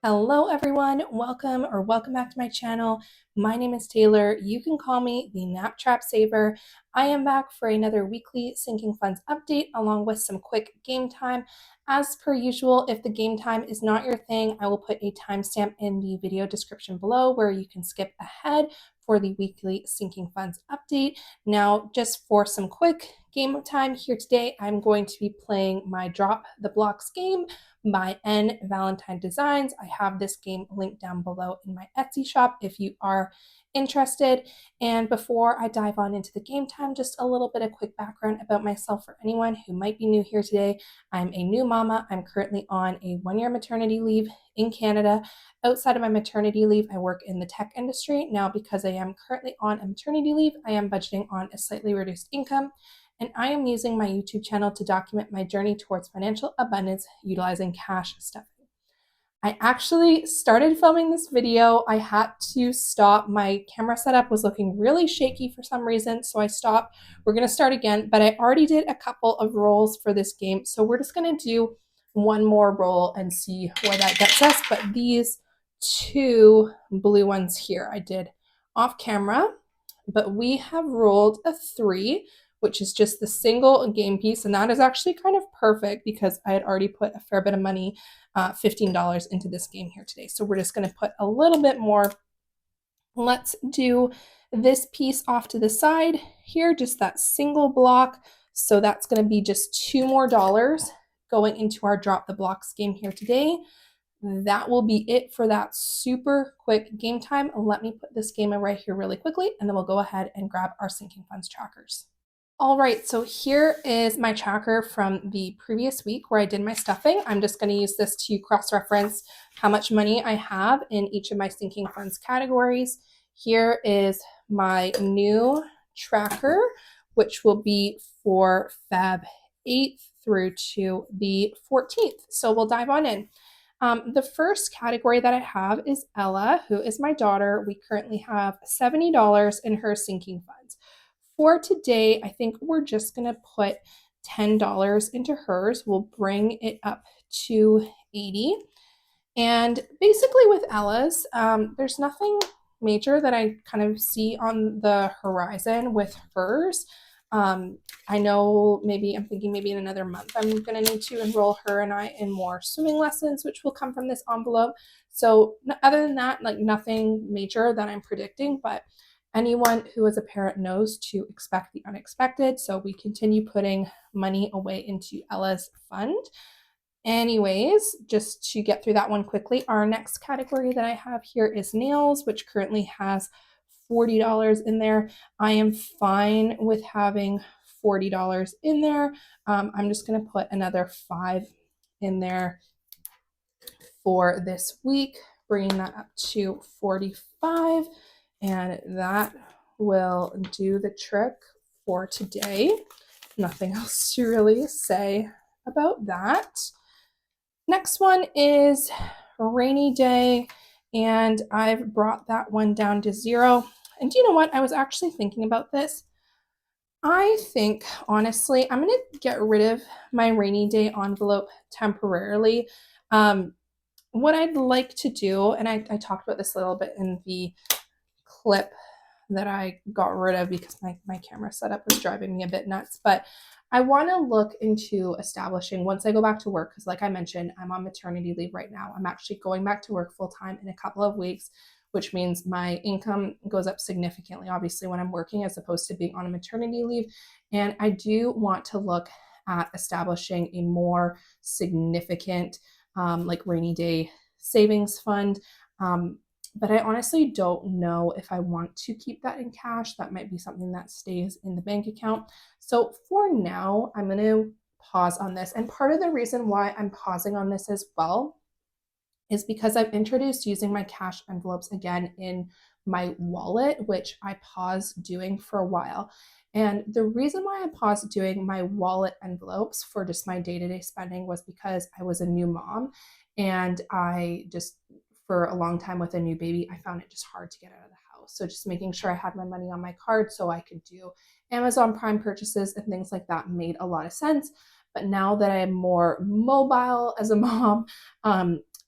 Hello everyone, welcome back to my channel. My name is Taylor. You can call me the Nap Trap Saver. I am back for another weekly Sinking Funds update along with some quick game time. As per usual, if the game time is not your thing, I will put a timestamp in the video description below where you can skip ahead for the weekly Sinking Funds update. Now, just for some quick game time here today, I'm going to be playing my Drop the Blocks game by N Valentine Designs. I have this game linked down below in my Etsy shop if you are interested. And before I dive on into the game time, just a little bit of quick background about myself for anyone who might be new here today. I'm a new mama. I'm currently on a 1-year maternity leave in Canada. Outside of my maternity leave, I work in the tech industry. Now, because I am currently on a maternity leave, I am budgeting on a slightly reduced income, and I am using my YouTube channel to document my journey towards financial abundance utilizing cash stuffing. I actually started filming this video. I had to stop. My camera setup was looking really shaky for some reason, so I stopped. We're going to start again, but I already did a couple of rolls for this game, so we're just going to do one more roll and see where that gets us. But these two blue ones here I did off camera, but we have rolled a 3, which is just the single game piece. And that is actually kind of perfect because I had already put a fair bit of money, $15 into this game here today. So we're just going to put a little bit more. Let's do this piece off to the side here, just that single block. So that's going to be just $2 more going into our Drop the Blocks game here today. That will be it for that super quick game time. Let me put this game right here really quickly, and then we'll go ahead and grab our Sinking Funds trackers. All right, so here is my tracker from the previous week where I did my stuffing. I'm just going to use this to cross-reference how much money I have in each of my Sinking Funds categories. Here is my new tracker, which will be for Feb 8th through to the 14th. So we'll dive on in. The first category that I have is Ella, who is my daughter. We currently have $70 in her Sinking Funds. For today, I think we're just going to put $10 into hers. We'll bring it up to 80. And basically with Ella's, there's nothing major that I kind of see on the horizon with hers. I know I'm thinking maybe in another month, I'm going to need to enroll her and I in more swimming lessons, which will come from this envelope. So other than that, like nothing major that I'm predicting, but anyone who is a parent knows to expect the unexpected. So we continue putting money away into Ella's fund. Anyways, just to get through that one quickly, our next category that I have here is nails, which currently has $40 in there. I am fine with having $40 in there. I'm just going to put another 5 in there for this week, bringing that up to 45. And that will do the trick for today. Nothing else to really say about that. Next one is rainy day, and I've brought that one down to 0. And do you know what? I was actually thinking about this. I think, honestly, I'm going to get rid of my rainy day envelope temporarily. What I'd like to do, and I talked about this a little bit in the clip that I got rid of because my camera setup was driving me a bit nuts, but I want to look into establishing once I go back to work, because like I mentioned, I'm on maternity leave right now. I'm actually going back to work full time in a couple of weeks, which means my income goes up significantly, obviously, when I'm working as opposed to being on a maternity leave. And I do want to look at establishing a more significant like rainy day savings fund. But I honestly don't know if I want to keep that in cash. That might be something that stays in the bank account. So for now, I'm going to pause on this. And part of the reason why I'm pausing on this as well is because I've introduced using my cash envelopes again in my wallet, which I paused doing for a while. And the reason why I paused doing my wallet envelopes for just my day-to-day spending was because I was a new mom, and I just, for a long time with a new baby, I found it just hard to get out of the house. So just making sure I had my money on my card so I could do Amazon Prime purchases and things like that made a lot of sense. But now that I'm more mobile as a mom,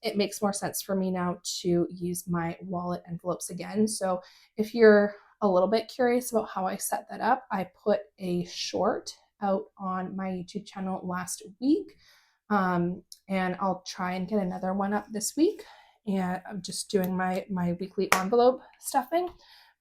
it makes more sense for me now to use my wallet envelopes again. So if you're a little bit curious about how I set that up, I put a short out on my YouTube channel last week. And I'll try and get another one up this week. And I'm just doing my weekly envelope stuffing.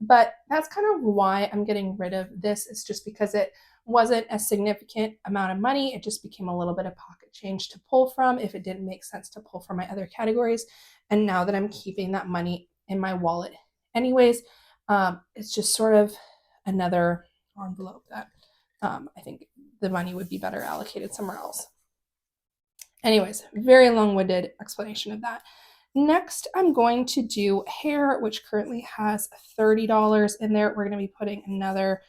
But that's kind of why I'm getting rid of this. It's just because it wasn't a significant amount of money. It just became a little bit of pocket change to pull from if it didn't make sense to pull from my other categories. And now that I'm keeping that money in my wallet anyways, it's just sort of another envelope that I think the money would be better allocated somewhere else. Anyways, very long-winded explanation of that. Next, I'm going to do hair, which currently has $30 in there. We're going to be putting another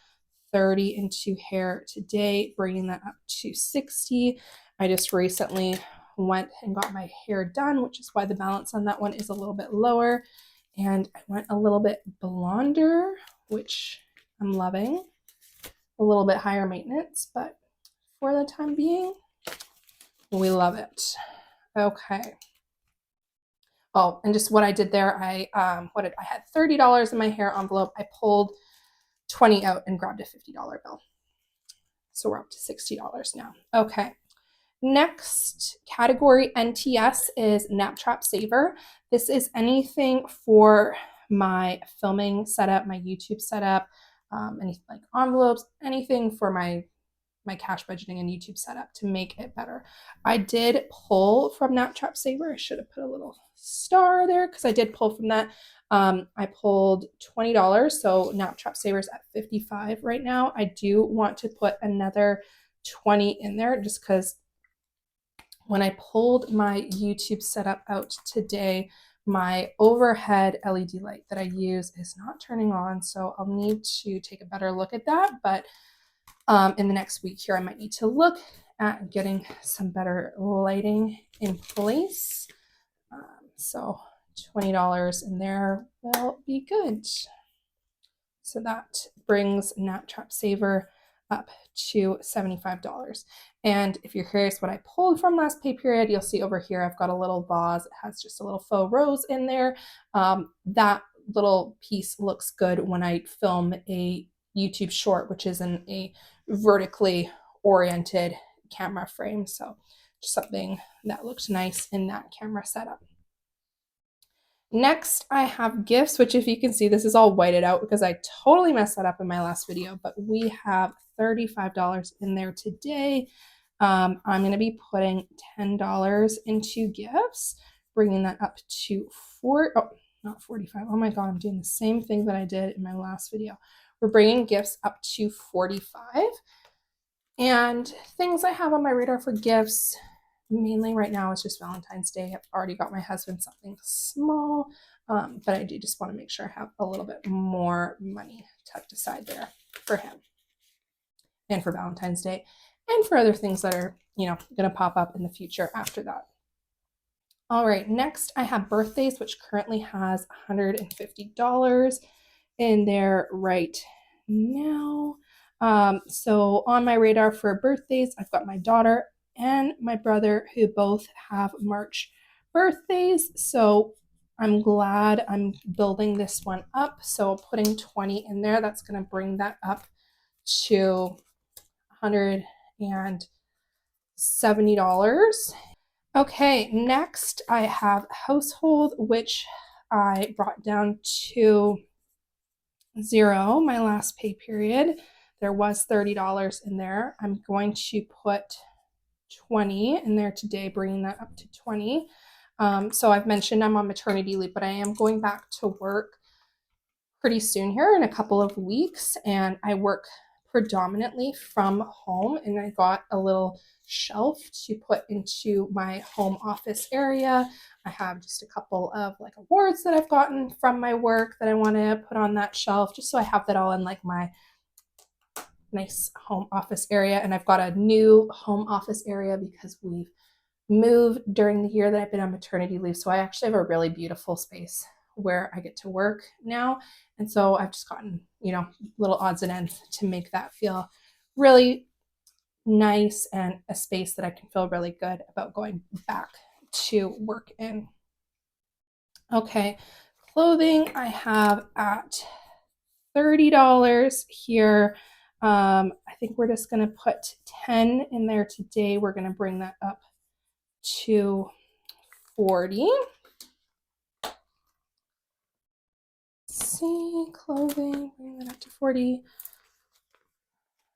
30 into hair today, bringing that up to 60. I just recently went and got my hair done, which is why the balance on that one is a little bit lower. And I went a little bit blonder, which I'm loving. A little bit higher maintenance, but for the time being, we love it. Okay. Oh, and just what I did there, I had $30 in my hair envelope. I pulled 20 out and grabbed a $50 bill. So we're up to $60 now. Okay. Next category, NTS, is Snapchat Saver. This is anything for my filming setup, my YouTube setup, any like envelopes, anything for my cash budgeting and YouTube setup to make it better. I did pull from Snapchat Saver. I should have put a little star there because I did pull from that. I pulled $20, so Snapchat Saver's at $55 right now. I do want to put another 20 in there just because when I pulled my YouTube setup out today, my overhead LED light that I use is not turning on, so I'll need to take a better look at that. But in the next week here, I might need to look at getting some better lighting in place. So $20 in there will be good. So that brings Snapchat Saver up to $75. And if you're curious what I pulled from last pay period, you'll see over here I've got a little vase. It has just a little faux rose in there. That little piece looks good when I film a YouTube short, which is in a vertically oriented camera frame. So just something that looked nice in that camera setup. Next, I have gifts, which if you can see, this is all whited out because I totally messed that up in my last video, but we have $35 in there today. I'm going to be putting $10 into gifts, bringing that up to not 45. Oh my God, I'm doing the same thing that I did in my last video. We're bringing gifts up to 45. And things I have on my radar for gifts, mainly right now, it's just Valentine's Day. I've already got my husband something small, but I do just want to make sure I have a little bit more money tucked aside there for him and for Valentine's Day and for other things that are, going to pop up in the future after that. All right, next I have birthdays, which currently has $150 in there right now. So on my radar for birthdays, I've got my daughter and my brother who both have March birthdays. So I'm glad I'm building this one up. So putting 20 in there, that's going to bring that up to $170. Okay, next I have household, which I brought down to $0 my last pay period. There was $30 in there. I'm going to put 20 in there today, bringing that up to 20. So I've mentioned I'm on maternity leave, but I am going back to work pretty soon here in a couple of weeks, and I work predominantly from home, and I got a little shelf to put into my home office area. I have just a couple of like awards that I've gotten from my work that I want to put on that shelf, just so I have that all in like my nice home office area. And I've got a new home office area because we've moved during the year that I've been on maternity leave. So I actually have a really beautiful space where I get to work now. And so I've just gotten, little odds and ends to make that feel really nice and a space that I can feel really good about going back to work in. Okay, clothing I have at $30 here. I think we're just gonna put 10 in there today. We're gonna bring that up to 40. Let's see, clothing, bring that up to 40.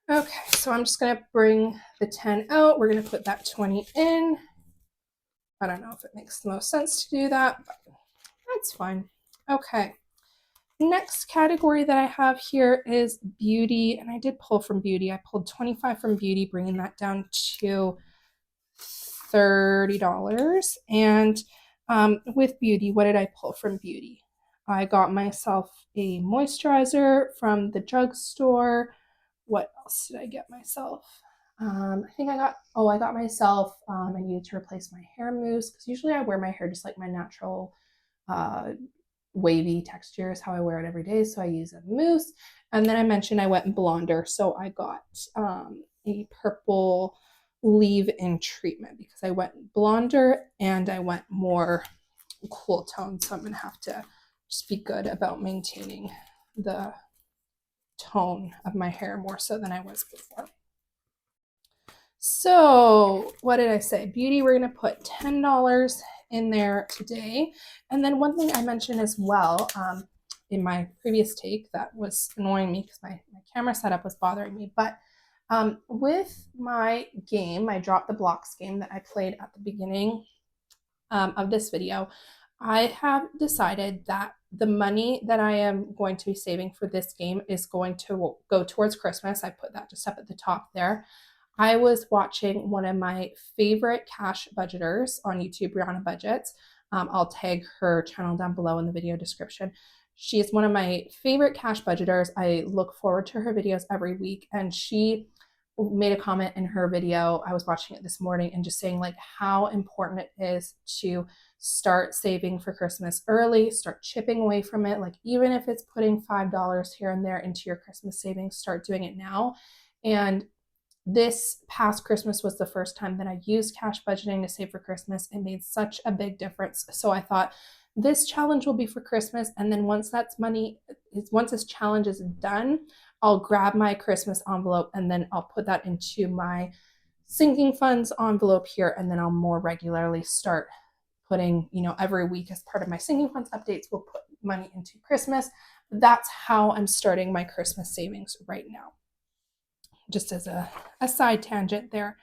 Okay, so I'm just gonna bring the 10 out. We're gonna put that 20 in. I don't know if it makes the most sense to do that, but that's fine. Okay. Next category that I have here is beauty, and I did pull from beauty. I pulled 25 from beauty, bringing that down to $30. And with beauty, what did I pull from beauty? I got myself a moisturizer from the drugstore. What else did I get myself? I think I got myself, I needed to replace my hair mousse because usually I wear my hair just like my natural uh, wavy texture is how I wear it every day. So I use a mousse. And then I mentioned I went blonder. So I got a purple leave-in treatment because I went blonder and I went more cool tone. So I'm going to have to just be good about maintaining the tone of my hair more so than I was before. So what did I say? Beauty, we're going to put $10 in there today. And then one thing I mentioned as well in my previous take that was annoying me because my camera setup was bothering me. But with my game, my Drop the Blocks game that I played at the beginning of this video, I have decided that the money that I am going to be saving for this game is going to go towards Christmas. I put that just up at the top there. I was watching one of my favorite cash budgeters on YouTube, Brianna Budgets. I'll tag her channel down below in the video description. She is one of my favorite cash budgeters. I look forward to her videos every week, and she made a comment in her video. I was watching it this morning and just saying like how important it is to start saving for Christmas early, start chipping away from it. Like even if it's putting $5 here and there into your Christmas savings, start doing it now. And this past Christmas was the first time that I used cash budgeting to save for Christmas. It made such a big difference. So I thought this challenge will be for Christmas. And then once this challenge is done, I'll grab my Christmas envelope and then I'll put that into my sinking funds envelope here. And then I'll more regularly start putting, every week as part of my sinking funds updates, we'll put money into Christmas. That's how I'm starting my Christmas savings right now. Just as a side tangent there.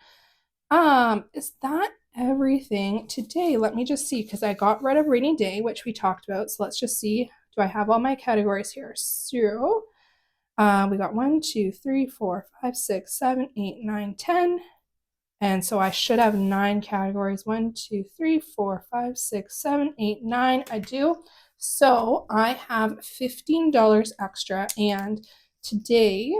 Is that everything today? Let me just see, because I got rid of rainy day, which we talked about. So let's just see. Do I have all my categories here? So we got 1, 2, 3, 4, 5, 6, 7, 8, 9, 10. And so I should have 9 categories. 1, 2, 3, 4, 5, 6, 7, 8, 9. I do. So I have $15 extra. And today,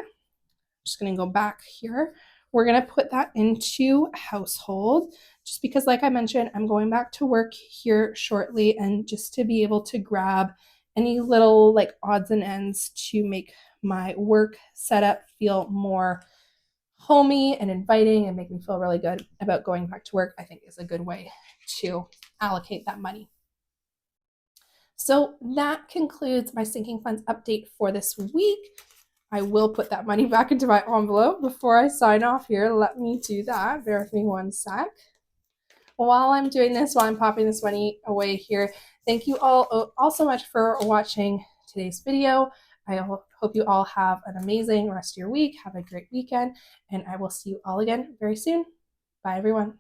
just going to go back here. We're going to put that into household just because, like I mentioned, I'm going back to work here shortly, and just to be able to grab any little like odds and ends to make my work setup feel more homey and inviting and make me feel really good about going back to work, I think is a good way to allocate that money. So that concludes my sinking funds update for this week. I will put that money back into my envelope before I sign off here. Let me do that. Bear with me one sec. While I'm doing this, while I'm popping this money away here, thank you all so much for watching today's video. I hope you all have an amazing rest of your week. Have a great weekend, and I will see you all again very soon. Bye, everyone.